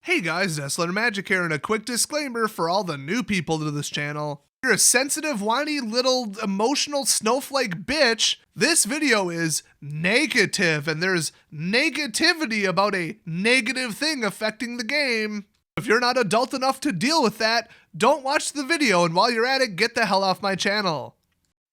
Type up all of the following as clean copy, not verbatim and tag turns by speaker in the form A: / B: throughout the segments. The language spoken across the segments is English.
A: Hey guys, Nestler Magic here, and a quick disclaimer for all the new people to this channel. If you're a sensitive, whiny, little, emotional snowflake bitch, this video is negative, and there's negativity about a negative thing affecting the game. If you're not adult enough to deal with that, don't watch the video, and while you're at it, get the hell off my channel.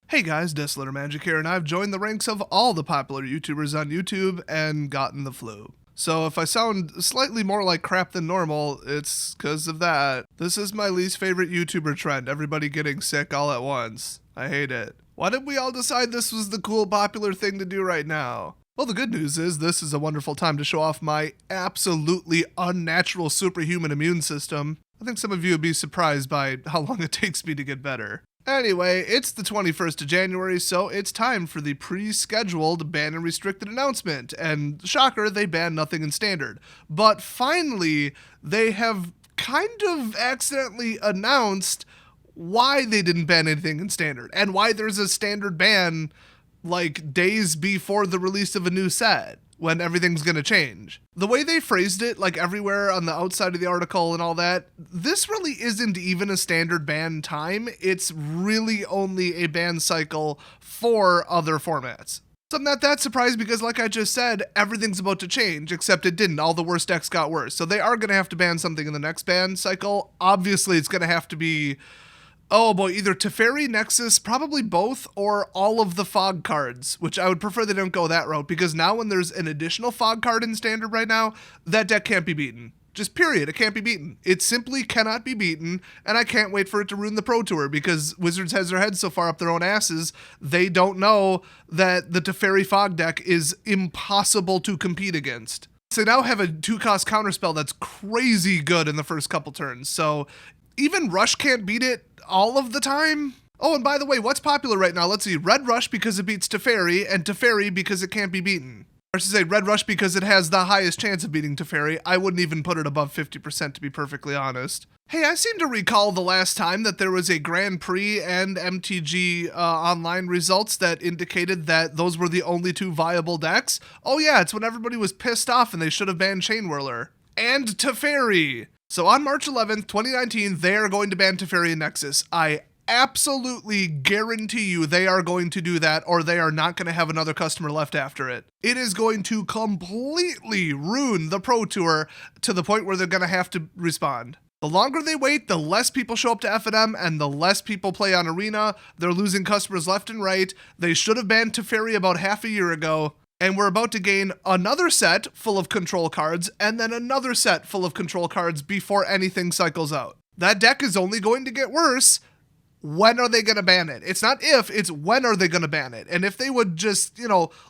A: Hey guys, Nestler Magic here, and I've joined the ranks of all the popular YouTubers on YouTube and gotten the flu. So if I sound slightly more like crap than normal, it's because of that. This is my least favorite YouTuber trend, everybody getting sick all at once. I hate it. Why did we all decide this was the cool, popular thing to do right now? Well, the good news is this is a wonderful time to show off my absolutely unnatural superhuman immune system. I think some of you would be surprised by how long it takes me to get better. Anyway, it's the 21st of January, so it's time for the pre-scheduled ban and restricted announcement. And shocker, they banned nothing in standard. But finally, they have kind of accidentally announced why they didn't ban anything in standard and why there's a standard ban like days before the release of a new set, when everything's gonna change. The way they phrased it, like everywhere on the outside of the article and all that, this really isn't even a standard ban time. It's really only a ban cycle for other formats. So I'm not that surprised because, like I just said, everything's about to change, except it didn't. All the worst decks got worse. So they are gonna have to ban something in the next ban cycle. Obviously, it's gonna have to be, oh boy, either Teferi, Nexus, probably both, or all of the fog cards, which I would prefer they don't go that route, because now when there's an additional fog card in standard right now, that deck can't be beaten. Just period, it can't be beaten. It simply cannot be beaten, and I can't wait for it to ruin the Pro Tour, because Wizards has their heads so far up their own asses, they don't know that the Teferi fog deck is impossible to compete against. So now have a 2-cost counterspell that's crazy good in the first couple turns, so even Rush can't beat it all of the time. Oh, and by the way, what's popular right now? Let's see. Red Rush because it beats Teferi, and Teferi because it can't be beaten. Or I should say Red Rush because it has the highest chance of beating Teferi. I wouldn't even put it above 50% to be perfectly honest. Hey, I seem to recall the last time that there was a Grand Prix and MTG online results that indicated that those were the only two viable decks. Oh yeah, it's when everybody was pissed off and they should have banned Chain Whirler. And Teferi. So on March 11th, 2019, they are going to ban Teferi and Nexus. I absolutely guarantee you they are going to do that, or they are not going to have another customer left after it. It is going to completely ruin the Pro Tour to the point where they're going to have to respond. The longer they wait, the less people show up to F&M and the less people play on Arena. They're losing customers left and right. They should have banned Teferi about half a year ago. And we're about to gain another set full of control cards, and then another set full of control cards before anything cycles out. That deck is only going to get worse. When are they going to ban it? It's not if, it's when are they going to ban it? And if they would just,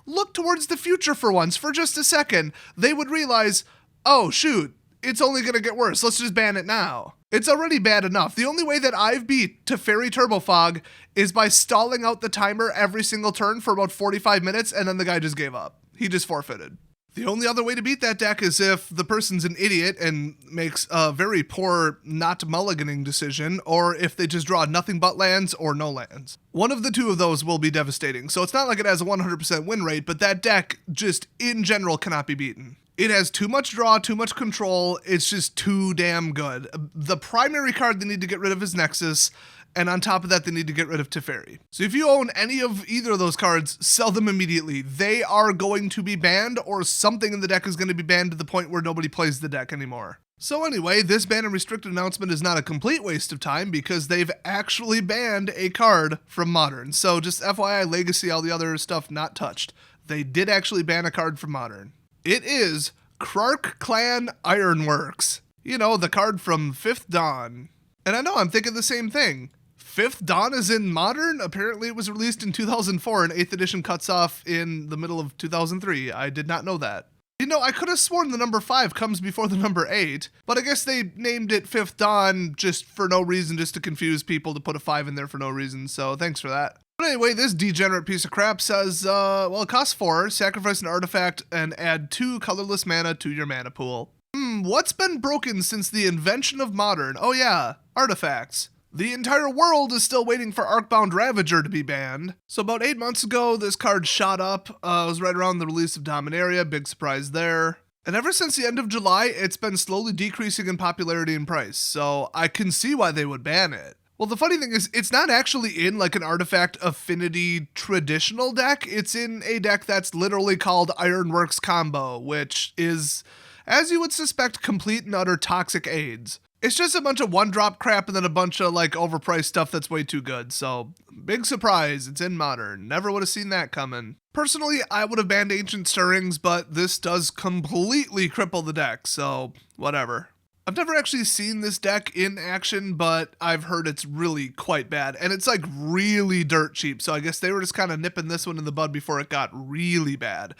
A: look towards the future for once, for just a second, they would realize, oh shoot, it's only going to get worse. Let's just ban it now. It's already bad enough. The only way that I've beat Teferi Turbo Fog is by stalling out the timer every single turn for about 45 minutes, and then the guy just gave up. He just forfeited. The only other way to beat that deck is if the person's an idiot and makes a very poor not mulliganing decision, or if they just draw nothing but lands or no lands. One of the two of those will be devastating. So it's not like it has a 100% win rate, but that deck just in general cannot be beaten. It has too much draw, too much control, it's just too damn good. The primary card they need to get rid of is Nexus, and on top of that, they need to get rid of Teferi. So if you own any of either of those cards, sell them immediately. They are going to be banned, or something in the deck is going to be banned to the point where nobody plays the deck anymore. So anyway, this ban and restricted announcement is not a complete waste of time because they've actually banned a card from Modern. So just FYI, Legacy, all the other stuff not touched. They did actually ban a card from Modern. It is Krark Clan Ironworks. The card from 5th Dawn. And I know I'm thinking the same thing. 5th Dawn is in Modern? Apparently it was released in 2004 and 8th edition cuts off in the middle of 2003. I did not know that. I could have sworn the number 5 comes before the number 8, but I guess they named it 5th Dawn just for no reason, just to confuse people, to put a 5 in there for no reason, so thanks for that. But anyway, this degenerate piece of crap says, it costs 4, sacrifice an artifact, and add 2 colorless mana to your mana pool. What's been broken since the invention of Modern? Oh yeah, artifacts. The entire world is still waiting for Arcbound Ravager to be banned. So about 8 months ago, this card shot up. It was right around the release of Dominaria, big surprise there. And ever since the end of July, it's been slowly decreasing in popularity and price, so I can see why they would ban it. Well, the funny thing is, it's not actually in like an Artifact Affinity traditional deck. It's in a deck that's literally called Ironworks Combo, which is, as you would suspect, complete and utter toxic AIDS. It's just a bunch of one-drop crap and then a bunch of like overpriced stuff that's way too good. So, big surprise, it's in Modern. Never would have seen that coming. Personally, I would have banned Ancient Stirrings, but this does completely cripple the deck, so whatever. I've never actually seen this deck in action, but I've heard it's really quite bad. And it's like really dirt cheap, so I guess they were just kind of nipping this one in the bud before it got really bad.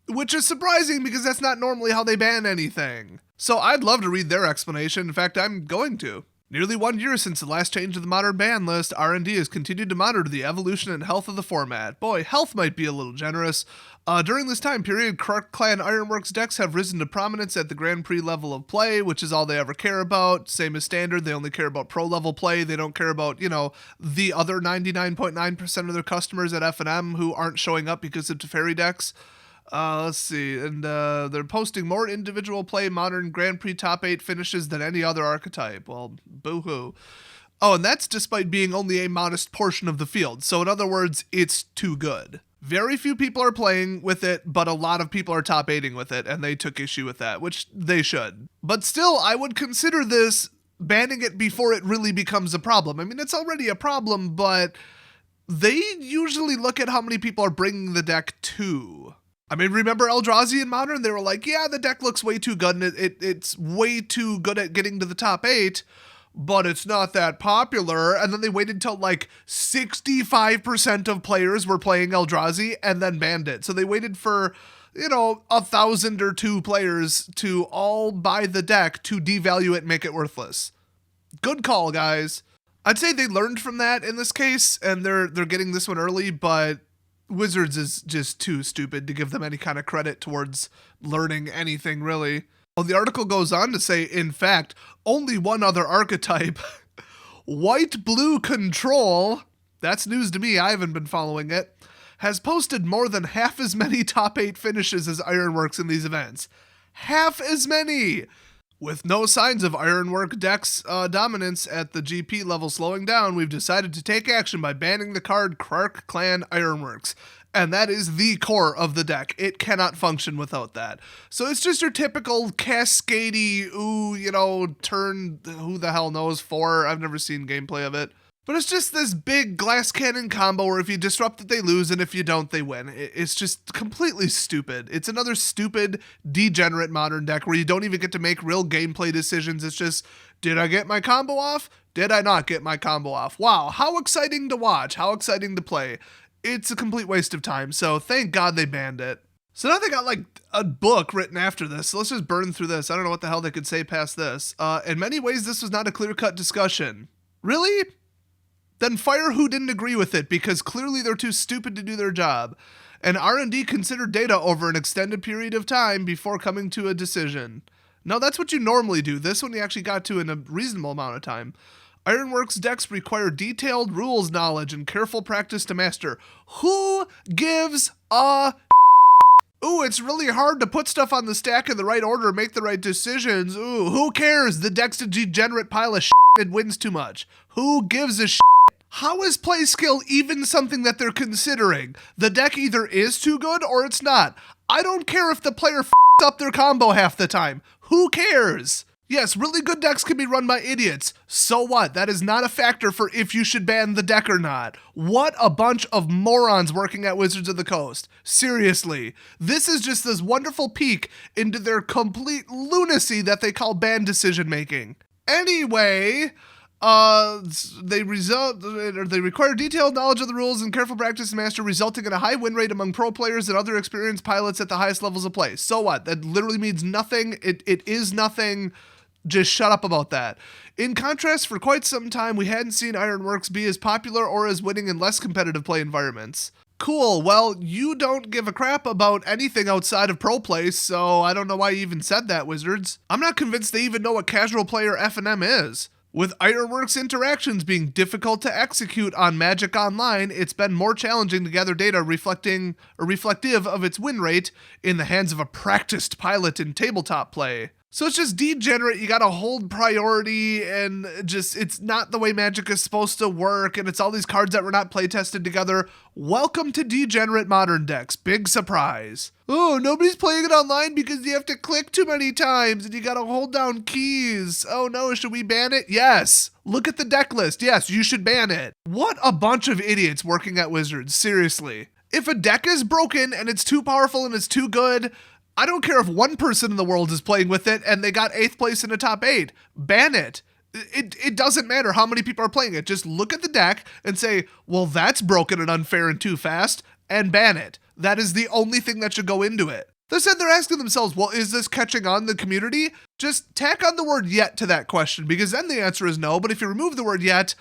A: Which is surprising because that's not normally how they ban anything. So I'd love to read their explanation. In fact, I'm going to. Nearly 1 year since the last change of the Modern ban list, R&D has continued to monitor the evolution and health of the format. Boy, health might be a little generous. During this time period, Krark Clan Ironworks decks have risen to prominence at the Grand Prix level of play, which is all they ever care about. Same as Standard, they only care about pro level play. They don't care about, the other 99.9% of their customers at F&M who aren't showing up because of Teferi decks. Let's see, and they're posting more individual play Modern Grand Prix top 8 finishes than any other archetype. Well, boo-hoo. Oh, and that's despite being only a modest portion of the field. So in other words, it's too good. Very few people are playing with it, but a lot of people are top 8ing with it, and they took issue with that, which they should. But still, I would consider this banning it before it really becomes a problem. I mean, it's already a problem, but they usually look at how many people are bringing the deck to. I mean, remember Eldrazi in Modern? They were like, yeah, the deck looks way too good, and it's way too good at getting to the top 8, but it's not that popular. And then they waited till like 65% of players were playing Eldrazi and then banned it. So they waited for, 1,000 or 2 players to all buy the deck to devalue it and make it worthless. Good call, guys. I'd say they learned from that in this case, and they're getting this one early, but Wizards is just too stupid to give them any kind of credit towards learning anything, really. Well, the article goes on to say, in fact, only one other archetype, White-Blue Control, that's news to me, I haven't been following it, has posted more than half as many top 8 finishes as Ironworks in these events. Half as many! With no signs of Ironwork decks dominance at the GP level slowing down, we've decided to take action by banning the card Krark Clan Ironworks. And that is the core of the deck. It cannot function without that. So it's just your typical cascadey, turn who the hell knows for. I've never seen gameplay of it. But it's just this big glass cannon combo where if you disrupt it, they lose, and if you don't, they win. It's just completely stupid. It's another stupid, degenerate Modern deck where you don't even get to make real gameplay decisions. It's just, did I get my combo off? Did I not get my combo off? Wow, how exciting to watch. How exciting to play. It's a complete waste of time, so thank God they banned it. So now they got like a book written after this, so let's just burn through this. I don't know what the hell they could say past this. In many ways, this was not a clear-cut discussion. Really? Then fire who didn't agree with it, because clearly they're too stupid to do their job. And R&D considered data over an extended period of time before coming to a decision. No, that's what you normally do. This one you actually got to in a reasonable amount of time. Ironworks decks require detailed rules knowledge and careful practice to master. Who gives a ooh, it's really hard to put stuff on the stack in the right order, make the right decisions. Ooh, who cares? The deck's a degenerate pile of shit. It wins too much. Who gives a shit? How is play skill even something that they're considering? The deck either is too good or it's not. I don't care if the player f***s up their combo half the time. Who cares? Yes, really good decks can be run by idiots. So what? That is not a factor for if you should ban the deck or not. What a bunch of morons working at Wizards of the Coast. Seriously. This is just this wonderful peek into their complete lunacy that they call ban decision making. Anyway, they require detailed knowledge of the rules and careful practice to master, resulting in a high win rate among pro players and other experienced pilots at the highest levels of play. So what? That literally means nothing. It is nothing. Just shut up about that. In contrast, for quite some time, we hadn't seen Ironworks be as popular or as winning in less competitive play environments. Cool, well, you don't give a crap about anything outside of pro play, so I don't know why you even said that, Wizards. I'm not convinced they even know what casual player F&M is. With Ironworks interactions being difficult to execute on Magic Online, it's been more challenging to gather data reflective of its win rate in the hands of a practiced pilot in tabletop play. So it's just degenerate, you gotta hold priority, and it's not the way Magic is supposed to work, and it's all these cards that were not play tested together. Welcome to degenerate modern decks. Big surprise. Oh, nobody's playing it online because you have to click too many times and you gotta hold down keys. Oh no, should we ban it? Yes. Look at the deck list. Yes, you should ban it. What a bunch of idiots working at Wizards, seriously. If a deck is broken and it's too powerful and it's too good, I don't care if one person in the world is playing with it and they got 8th place in the top 8. Ban it. It doesn't matter how many people are playing it. Just look at the deck and say, well, that's broken and unfair and too fast, and ban it. That is the only thing that should go into it. They said they're asking themselves, well, is this catching on the community? Just tack on the word yet to that question, because then the answer is no. But if you remove the word yet,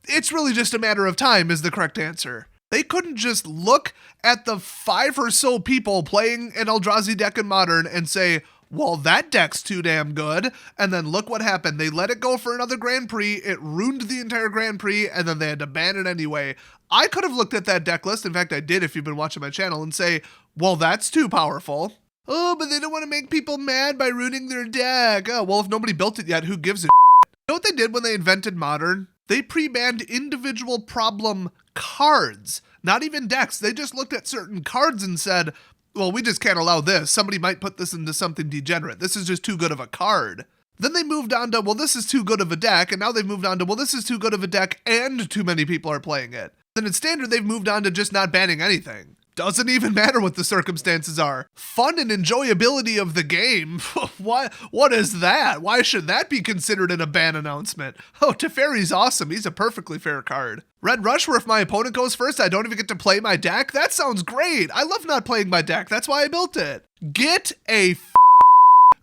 A: it's really just a matter of time is the correct answer. They couldn't just look at the 5 or so people playing an Eldrazi deck in Modern and say, well, that deck's too damn good. And then look what happened. They let it go for another Grand Prix. It ruined the entire Grand Prix, and then they had to ban it anyway. I could have looked at that deck list. In fact, I did if you've been watching my channel, and say, well, that's too powerful. Oh, but they don't want to make people mad by ruining their deck. Oh, well, if nobody built it yet, who gives a shit? You know what they did when they invented Modern? They pre-banned individual problem cards, not even decks. They just looked at certain cards and said, well, we just can't allow this. Somebody might put this into something degenerate. This is just too good of a card. Then they moved on to, well, this is too good of a deck. And now they've moved on to, well, this is too good of a deck and too many people are playing it. Then in Standard, they've moved on to just not banning anything. Doesn't even matter what the circumstances are. Fun and enjoyability of the game. What is that? Why should that be considered in a ban announcement? Oh, Teferi's awesome. He's a perfectly fair card. Red Rush, where if my opponent goes first, I don't even get to play my deck? That sounds great. I love not playing my deck. That's why I built it. Get a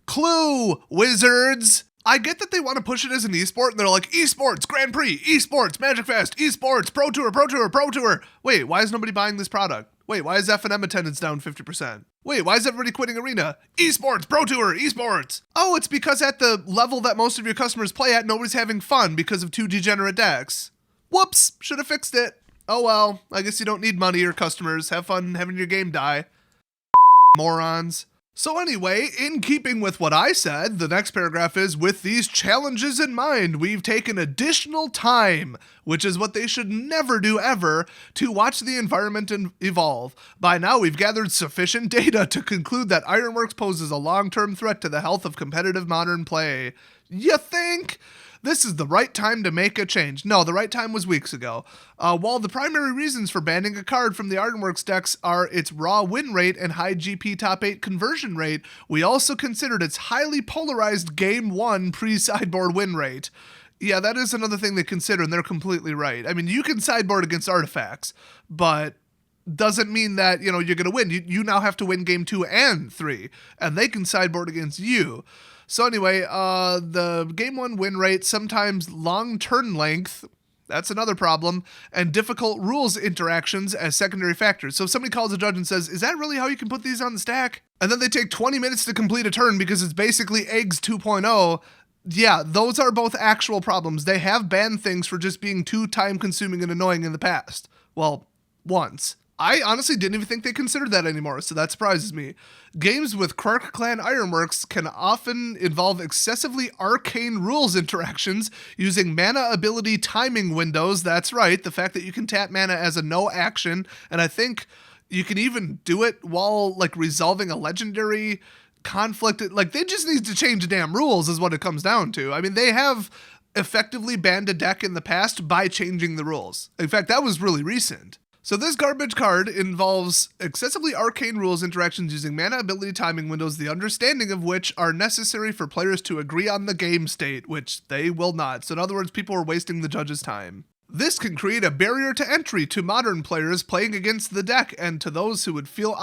A: clue, Wizards. I get that they want to push it as an esport, and they're like, esports, Grand Prix, esports, Magic Fest, esports, Pro Tour, Pro Tour, Pro Tour. Wait, why is nobody buying this product? Wait, why is F&M attendance down 50%? Wait, why is everybody quitting Arena? Esports, Pro Tour, esports. Oh, it's because at the level that most of your customers play at, nobody's having fun because of 2 degenerate decks. Whoops, should have fixed it. Oh well, I guess you don't need money or customers. Have fun having your game die. Morons. So anyway, in keeping with what I said, the next paragraph is, with these challenges in mind, we've taken additional time, which is what they should never do ever, to watch the environment evolve. By now, we've gathered sufficient data to conclude that Ironworks poses a long-term threat to the health of competitive modern play. You think? This is the right time to make a change. No, the right time was weeks ago. While the primary reasons for banning a card from the Ironworks decks are its raw win rate and high GP top 8 conversion rate, we also considered its highly polarized Game 1 pre-sideboard win rate. Yeah, that is another thing they consider, and they're completely right. I mean, you can sideboard against artifacts, but doesn't mean that, you're going to win. You now have to win Game 2 and 3, and they can sideboard against you. So anyway, the Game 1 win rate, sometimes long turn length, that's another problem, and difficult rules interactions as secondary factors. So if somebody calls a judge and says, is that really how you can put these on the stack? And then they take 20 minutes to complete a turn because it's basically Eggs 2.0. Yeah, those are both actual problems. They have banned things for just being too time-consuming and annoying in the past. Well, once. I honestly didn't even think they considered that anymore, so that surprises me. Games with Krark Clan Ironworks can often involve excessively arcane rules interactions using mana ability timing windows. That's right, the fact that you can tap mana as a no action, and I think you can even do it while resolving a legendary conflict. They just need to change the damn rules is what it comes down to. I mean, they have effectively banned a deck in the past by changing the rules. In fact, that was really recent. So this garbage card involves excessively arcane rules interactions using mana ability timing windows, the understanding of which are necessary for players to agree on the game state, which they will not. So in other words, people are wasting the judge's time. This can create a barrier to entry to modern players playing against the deck and to those who would feel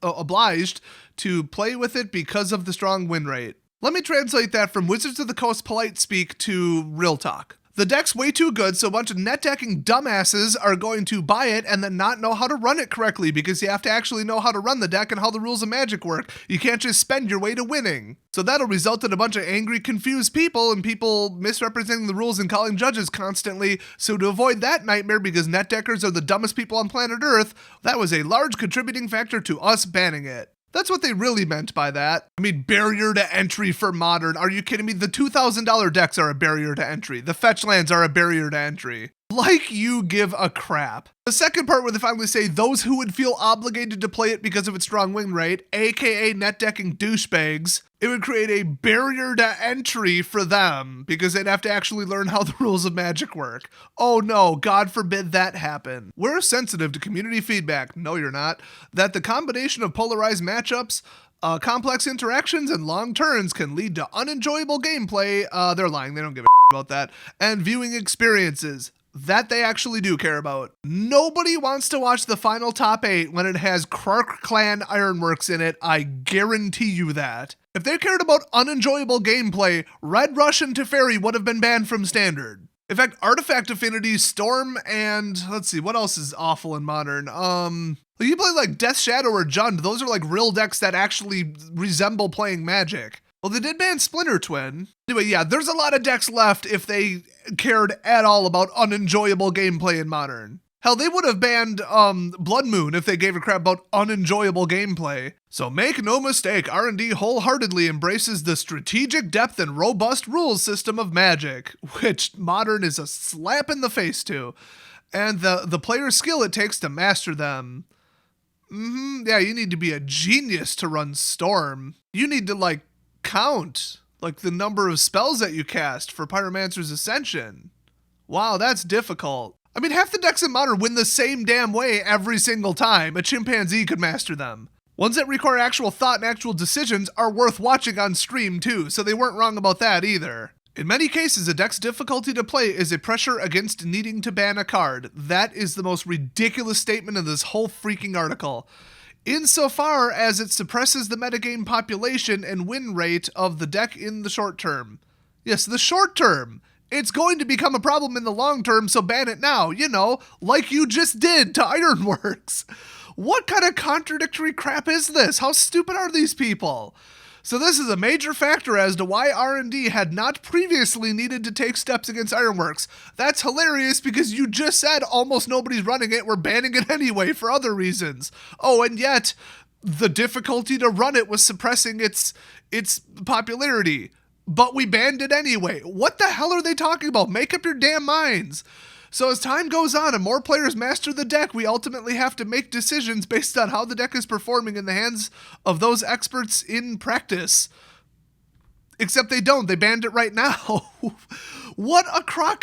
A: obliged to play with it because of the strong win rate. Let me translate that from Wizards of the Coast polite speak to real talk. The deck's way too good, so a bunch of net decking dumbasses are going to buy it and then not know how to run it correctly, because you have to actually know how to run the deck and how the rules of Magic work. You can't just spend your way to winning. So that'll result in a bunch of angry, confused people and people misrepresenting the rules and calling judges constantly. So to avoid that nightmare, because net deckers are the dumbest people on planet Earth, that was a large contributing factor to us banning it. That's what they really meant by that. I mean, barrier to entry for Modern. Are you kidding me? The $2,000 decks are a barrier to entry. The fetch lands are a barrier to entry. Like you give a crap. The second part where they finally say those who would feel obligated to play it because of its strong win rate, aka net decking douchebags, it would create a barrier to entry for them because they'd have to actually learn how the rules of Magic work. Oh no, God forbid that happen. We're sensitive to community feedback. No, you're not. That the combination of polarized matchups, complex interactions, and long turns can lead to unenjoyable gameplay. They're lying. They don't give a about that. And viewing experiences. That they actually do care about. Nobody wants to watch the final top 8 when it has Krark Clan Ironworks in it. I guarantee you that. If they cared about unenjoyable gameplay, Red Rush and Teferi would have been banned from Standard. In fact, Artifact Affinity, Storm, and let's see, what else is awful in Modern? You play like Death Shadow or Jund. Those are like real decks that actually resemble playing Magic. Well, they did ban Splinter Twin. Anyway, yeah, there's a lot of decks left if they cared at all about unenjoyable gameplay in Modern. Hell, they would have banned Blood Moon if they gave a crap about unenjoyable gameplay. So make no mistake, R&D wholeheartedly embraces the strategic depth and robust rules system of Magic, which Modern is a slap in the face to, and the player skill it takes to master them. Yeah, you need to be a genius to run Storm. You need to, count the number of spells that you cast for Pyromancer's Ascension. Wow, that's difficult. I mean, half the decks in Modern win the same damn way every single time. A chimpanzee could master them. Ones that require actual thought and actual decisions are worth watching on stream too, so they weren't wrong about that either. In many cases, a deck's difficulty to play is a pressure against needing to ban a card. That is the most ridiculous statement in this whole freaking article. Insofar as it suppresses the metagame population and win rate of the deck in the short term. Yes, the short term. It's going to become a problem in the long term, so ban it now, like you just did to Ironworks. What kind of contradictory crap is this? How stupid are these people? So this is a major factor as to why R&D had not previously needed to take steps against Ironworks. That's hilarious because you just said almost nobody's running it, we're banning it anyway for other reasons. Oh, and yet the difficulty to run it was suppressing its popularity. But we banned it anyway. What the hell are they talking about? Make up your damn minds. So as time goes on and more players master the deck, we ultimately have to make decisions based on how the deck is performing in the hands of those experts in practice. Except they don't. They banned it right now. What a crock.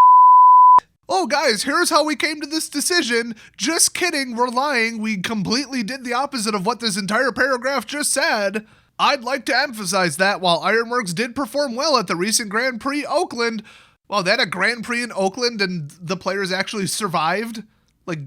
A: Oh, guys, here's how we came to this decision. Just kidding. We're lying. We completely did the opposite of what this entire paragraph just said. I'd like to emphasize that while Ironworks did perform well at the recent Grand Prix Oakland, well, they had a Grand Prix in Oakland and the players actually survived,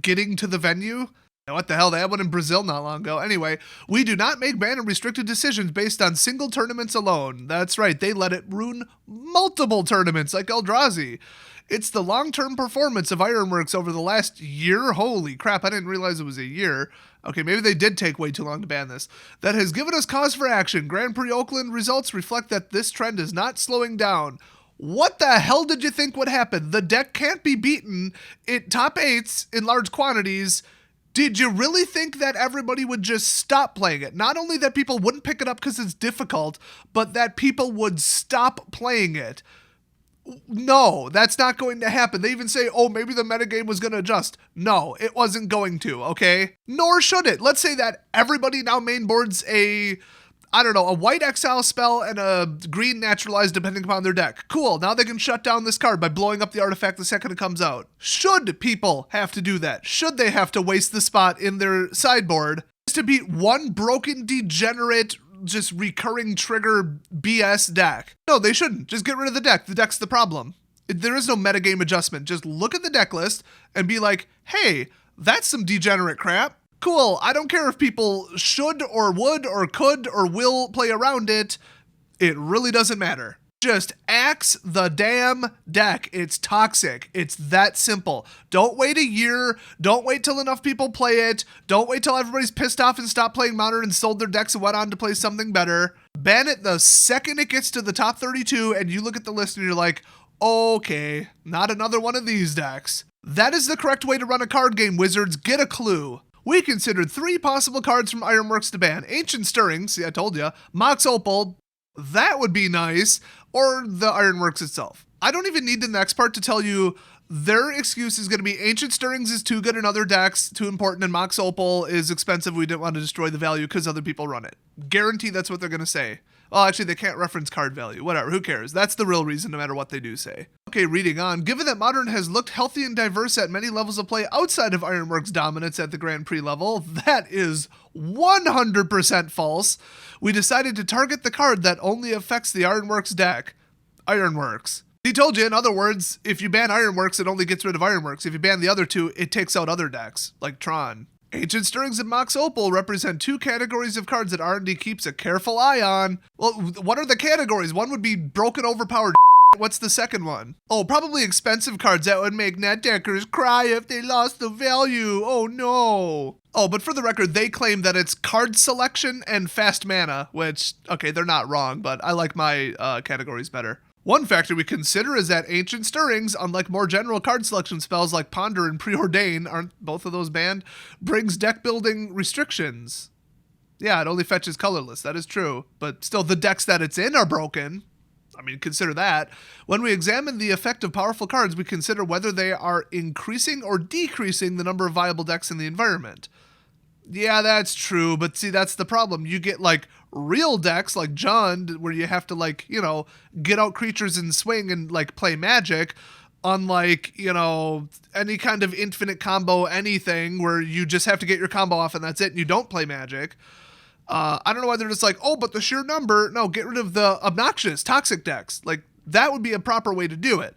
A: getting to the venue. What the hell, they had one in Brazil not long ago. Anyway, we do not make ban and restricted decisions based on single tournaments alone. That's right, they let it ruin multiple tournaments like Eldrazi. It's the long-term performance of Ironworks over the last year. Holy crap, I didn't realize it was a year. Okay, maybe they did take way too long to ban this. That has given us cause for action. Grand Prix Oakland results reflect that this trend is not slowing down. What the hell did you think would happen? The deck can't be beaten. It top 8s in large quantities. Did you really think that everybody would just stop playing it? Not only that people wouldn't pick it up because it's difficult, but that people would stop playing it. No, that's not going to happen. They even say, oh, maybe the metagame was going to adjust. No, it wasn't going to, okay? Nor should it. Let's say that everybody now mainboards a white exile spell and a green naturalized depending upon their deck. Cool, now they can shut down this card by blowing up the artifact the second it comes out. Should people have to do that? Should they have to waste the spot in their sideboard just to beat one broken, degenerate, just recurring trigger BS deck? No, they shouldn't. Just get rid of the deck. The deck's the problem. There is no metagame adjustment. Just look at the deck list and be like, hey, that's some degenerate crap. Cool, I don't care if people should or would or could or will play around it. It really doesn't matter. Just axe the damn deck. It's toxic. It's that simple. Don't wait a year. Don't wait till enough people play it. Don't wait till everybody's pissed off and stopped playing Modern and sold their decks and went on to play something better. Ban it the second it gets to the top 32 and you look at the list and you're like, okay, not another one of these decks. That is the correct way to run a card game, Wizards. Get a clue. We considered 3 possible cards from Ironworks to ban. Ancient Stirrings, see I told you, Mox Opal, that would be nice, or the Ironworks itself. I don't even need the next part to tell you their excuse is going to be Ancient Stirrings is too good in other decks, too important, and Mox Opal is expensive. We didn't want to destroy the value because other people run it. Guarantee that's what they're going to say. Well, actually, they can't reference card value. Whatever, who cares? That's the real reason, no matter what they do say. Okay, reading on. Given that Modern has looked healthy and diverse at many levels of play outside of Ironworks' dominance at the Grand Prix level, that is 100% false. We decided to target the card that only affects the Ironworks deck. Ironworks. He told you, in other words, if you ban Ironworks, it only gets rid of Ironworks. If you ban the other two, it takes out other decks, like Tron. Ancient Stirrings and Mox Opal represent 2 categories of cards that R&D keeps a careful eye on. Well, what are the categories? One would be broken, overpowered. What's the second one? Oh, probably expensive cards that would make net deckers cry if they lost the value. Oh no. Oh, but for the record, they claim that it's card selection and fast mana, which, okay, they're not wrong, but I like my categories better. One factor we consider is that Ancient Stirrings, unlike more general card selection spells like Ponder and Preordain, aren't both of those banned, brings deck building restrictions. Yeah, it only fetches colorless, that is true, but still the decks that it's in are broken. I mean, consider that. When we examine the effect of powerful cards, we consider whether they are increasing or decreasing the number of viable decks in the environment. Yeah, that's true, but see, that's the problem. You get, like, real decks like Jund, where you have to, like, you know, get out creatures and swing and, like, play Magic, unlike, you know, any kind of infinite combo anything where you just have to get your combo off and that's it, and you don't play Magic. I don't know why they're just like, oh, but the sheer number. No, get rid of the obnoxious, toxic decks. Like, that would be a proper way to do it.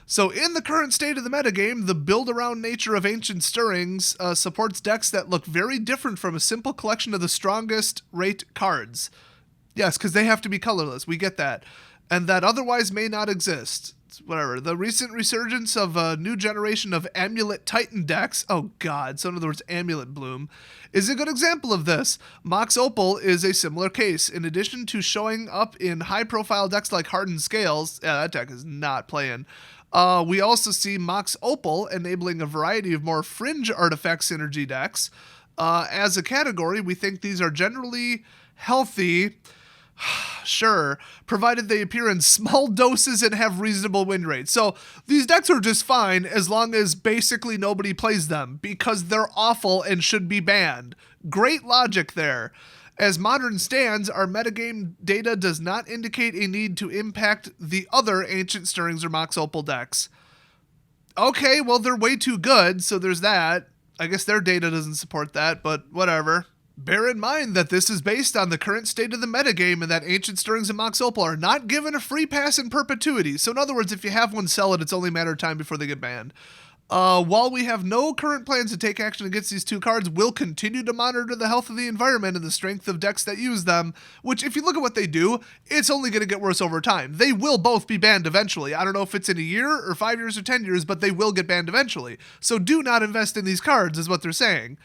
A: So in the current state of the metagame, the build-around nature of Ancient Stirrings supports decks that look very different from a simple collection of the strongest rate cards. Yes, because they have to be colorless. We get that. And that otherwise may not exist. Whatever. The recent resurgence of a new generation of Amulet Titan decks, oh god, so in other words, Amulet Bloom, is a good example of this. Mox Opal is a similar case. In addition to showing up in high-profile decks like Hardened Scales, yeah, that deck is not playing. We also see Mox Opal enabling a variety of more fringe artifact synergy decks. As a category, we think these are generally healthy, sure, provided they appear in small doses and have reasonable win rates. So these decks are just fine as long as basically nobody plays them, because they're awful and should be banned. Great logic there. As Modern stands, our metagame data does not indicate a need to impact the other Ancient Stirrings or Mox Opal decks. Okay, well, they're way too good, so there's that. I guess their data doesn't support that, but whatever. Bear in mind that this is based on the current state of the metagame and that Ancient Stirrings and Mox Opal are not given a free pass in perpetuity. So in other words, if you have one, sell it. It's only a matter of time before they get banned. While we have no current plans to take action against these 2 cards, we'll continue to monitor the health of the environment and the strength of decks that use them, which, if you look at what they do, it's only going to get worse over time. They will both be banned eventually. I don't know if it's in a year or 5 years or 10 years, but they will get banned eventually. So do not invest in these cards, is what they're saying.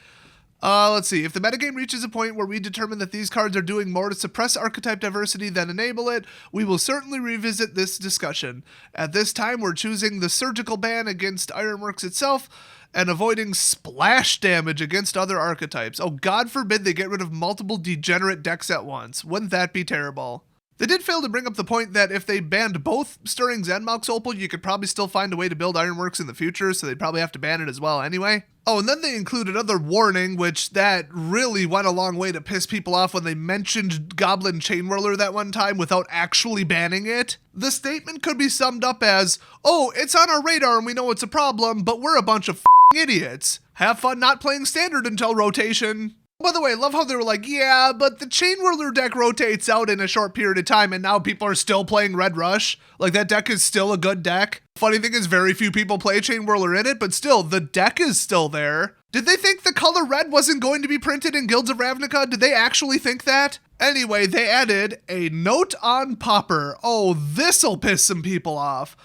A: Let's see. If the metagame reaches a point where we determine that these cards are doing more to suppress archetype diversity than enable it, we will certainly revisit this discussion. At this time, we're choosing the surgical ban against Ironworks itself and avoiding splash damage against other archetypes. Oh, God forbid they get rid of multiple degenerate decks at once. Wouldn't that be terrible? They did fail to bring up the point that if they banned both Stirrings and Mox Opal, you could probably still find a way to build Ironworks in the future, so they'd probably have to ban it as well anyway. Oh, and then they include another warning, which that really went a long way to piss people off when they mentioned Goblin Chainwhirler that one time without actually banning it. The statement could be summed up as, oh, it's on our radar and we know it's a problem, but we're a bunch of idiots. Have fun not playing Standard until rotation. By the way, I love how they were like, yeah, but the Chainwhirler deck rotates out in a short period of time and now people are still playing Red Rush. Like, that deck is still a good deck. Funny thing is, very few people play Chainwhirler in it, but still, the deck is still there. Did they think the color red wasn't going to be printed in Guilds of Ravnica? Did they actually think that? Anyway, they added a note on Pauper. Oh, this'll piss some people off.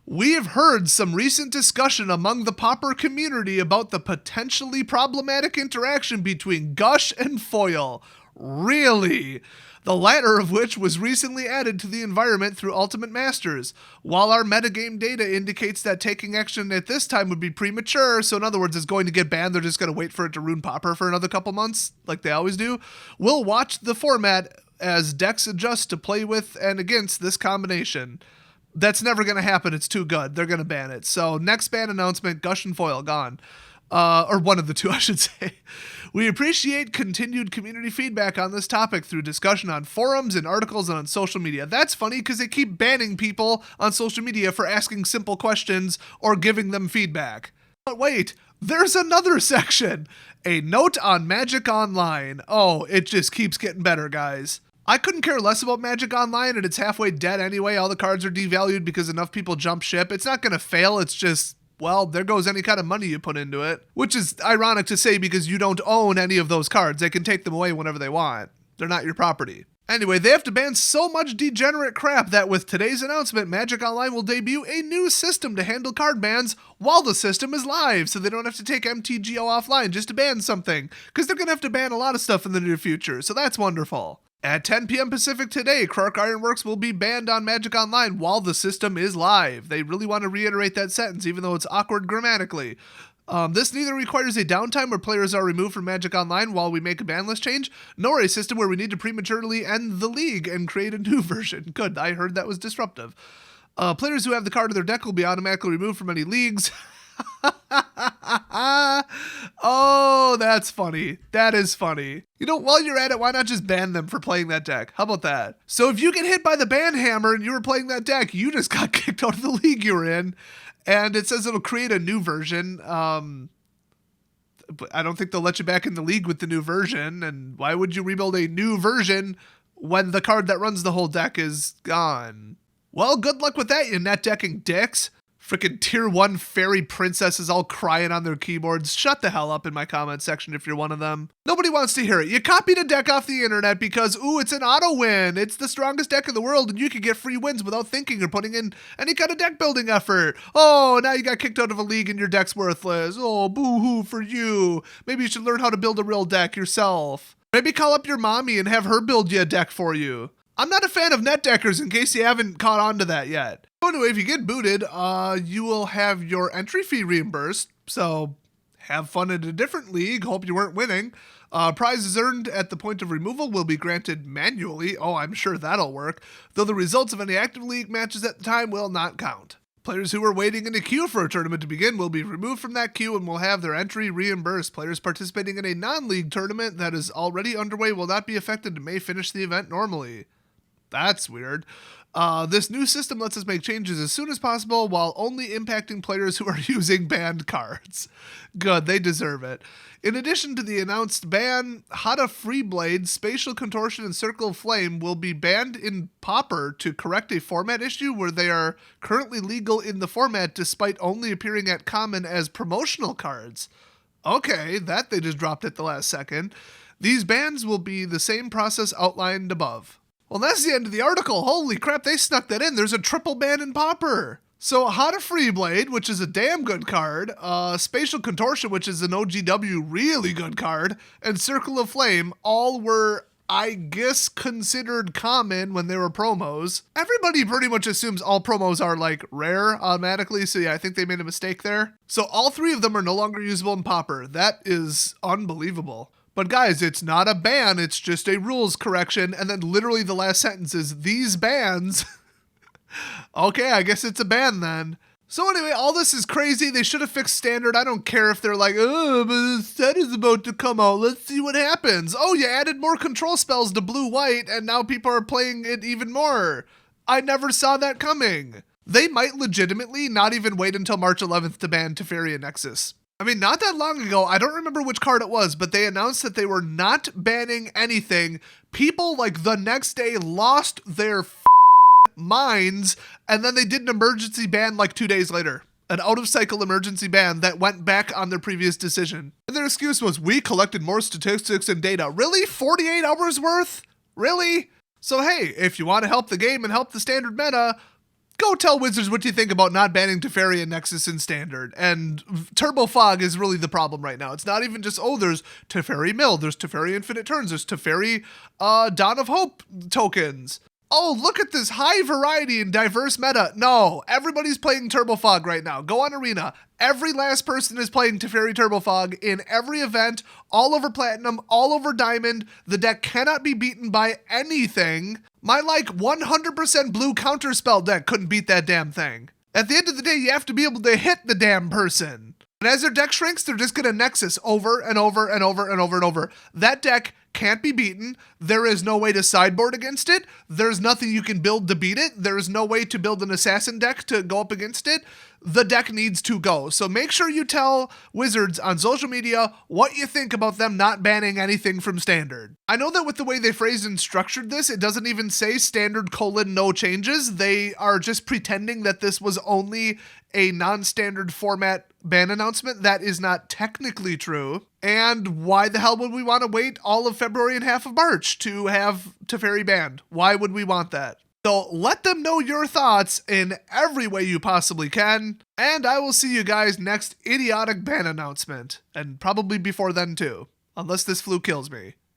A: We have heard some recent discussion among the Pauper community about the potentially problematic interaction between Gush and Foil. Really? The latter of which was recently added to the environment through Ultimate Masters. While our metagame data indicates that taking action at this time would be premature, so in other words, it's going to get banned, they're just going to wait for it to ruin Pauper for another couple months, like they always do, we'll watch the format as decks adjust to play with and against this combination. That's never going to happen, it's too good, they're going to ban it. So next ban announcement, Gush and Foil, gone. Or one of the two, I should say. We appreciate continued community feedback on this topic through discussion on forums and articles and on social media. That's funny because they keep banning people on social media for asking simple questions or giving them feedback. But wait, there's another section. A note on Magic Online. Oh, it just keeps getting better, guys. I couldn't care less about Magic Online, and it's halfway dead anyway. All the cards are devalued because enough people jump ship. It's not going to fail, it's just... well, there goes any kind of money you put into it. Which is ironic to say because you don't own any of those cards. They can take them away whenever they want. They're not your property. Anyway, they have to ban so much degenerate crap that with today's announcement, Magic Online will debut a new system to handle card bans while the system is live, so they don't have to take MTGO offline just to ban something, because they're going to have to ban a lot of stuff in the near future, so that's wonderful. At 10 p.m. Pacific today, Clark Ironworks will be banned on Magic Online while the system is live. They really want to reiterate that sentence, even though it's awkward grammatically. This neither requires a downtime where players are removed from Magic Online while we make a ban list change, nor a system where we need to prematurely end the league and create a new version. Good, I heard that was disruptive. Players who have the card in their deck will be automatically removed from any leagues. Oh, that's funny. That is funny. You know, while you're at it, why not just ban them for playing that deck? How about that? So if you get hit by the ban hammer and you were playing that deck, you just got kicked out of the league you were in. And it says it'll create a new version. But I don't think they'll let you back in the league with the new version. And why would you rebuild a new version when the card that runs the whole deck is gone? Well, good luck with that, you net decking dicks. Frickin' tier 1 fairy princesses all crying on their keyboards. Shut the hell up in my comment section if you're one of them. Nobody wants to hear it. You copied a deck off the internet because, ooh, it's an auto win. It's the strongest deck in the world and you can get free wins without thinking or putting in any kind of deck building effort. Oh, now you got kicked out of a league and your deck's worthless. Oh, boo-hoo for you. Maybe you should learn how to build a real deck yourself. Maybe call up your mommy and have her build you a deck for you. I'm not a fan of net deckers in case you haven't caught on to that yet. So anyway, if you get booted, you will have your entry fee reimbursed. So have fun in a different league. Hope you weren't winning. Prizes earned at the point of removal will be granted manually. Oh, I'm sure that'll work. Though the results of any active league matches at the time will not count. Players who were waiting in a queue for a tournament to begin will be removed from that queue and will have their entry reimbursed. Players participating in a non-league tournament that is already underway will not be affected and may finish the event normally. That's weird. This new system lets us make changes as soon as possible while only impacting players who are using banned cards. Good, they deserve it. In addition to the announced ban, Hada Freeblade, Spatial Contortion, and Circle of Flame will be banned in Pauper to correct a format issue where they are currently legal in the format despite only appearing at common as promotional cards. Okay, that they just dropped at the last second. These bans will be the same process outlined above. Well, that's the end of the article. Holy crap, they snuck that in. There's a triple ban in Pauper. So, Hada Freeblade, which is a damn good card, Spatial Contortion, which is an OGW really good card, and Circle of Flame all were, I guess, considered common when they were promos. Everybody pretty much assumes all promos are, like, rare automatically, so yeah, I think they made a mistake there. So, all three of them are no longer usable in Pauper. That is unbelievable. But guys, it's not a ban, it's just a rules correction, and then literally the last sentence is, these bans. Okay, I guess it's a ban then. So anyway, all this is crazy. They should have fixed standard. I don't care if they're like, oh, but the set is about to come out. Let's see what happens. Oh, you added more control spells to blue-white, and now people are playing it even more. I never saw that coming. They might legitimately not even wait until March 11th to ban Teferi and Nexus. I mean, not that long ago, I don't remember which card it was, but they announced that they were not banning anything. People, like, the next day lost their minds, and then they did an emergency ban, like, 2 days later. an out-of-cycle emergency ban that went back on their previous decision. And their excuse was, we collected more statistics and data. Really? 48 hours worth? Really? So hey, if you want to help the game and help the standard meta, go tell Wizards what you think about not banning Teferi and Nexus in Standard. And Turbo Fog is really the problem right now. It's not even just, oh, there's Teferi Mill, there's Teferi Infinite Turns, there's Teferi Dawn of Hope tokens. Oh, look at this high variety and diverse meta. No, everybody's playing Turbo Fog right now. Go on Arena. Every last person is playing Teferi Turbo Fog in every event, all over Platinum, all over Diamond. The deck cannot be beaten by anything. My 100% blue counterspell deck couldn't beat that damn thing. At the end of the day, you have to be able to hit the damn person. And as their deck shrinks, they're just gonna Nexus over and over and over and over and over. That deck can't be beaten. There is no way to sideboard against it. There's nothing you can build to beat it. There is no way to build an assassin deck to go up against it. The deck needs to go. So make sure you tell Wizards on social media what you think about them not banning anything from Standard. I know that with the way they phrased and structured this, it doesn't even say Standard : no changes. They are just pretending that this was only a non-standard format ban announcement. That is not technically true. And why the hell would we want to wait all of February and half of March to have Teferi banned? Why would we want that? So let them know your thoughts in every way you possibly can, and I will see you guys next idiotic ban announcement, and probably before then too, unless this flu kills me.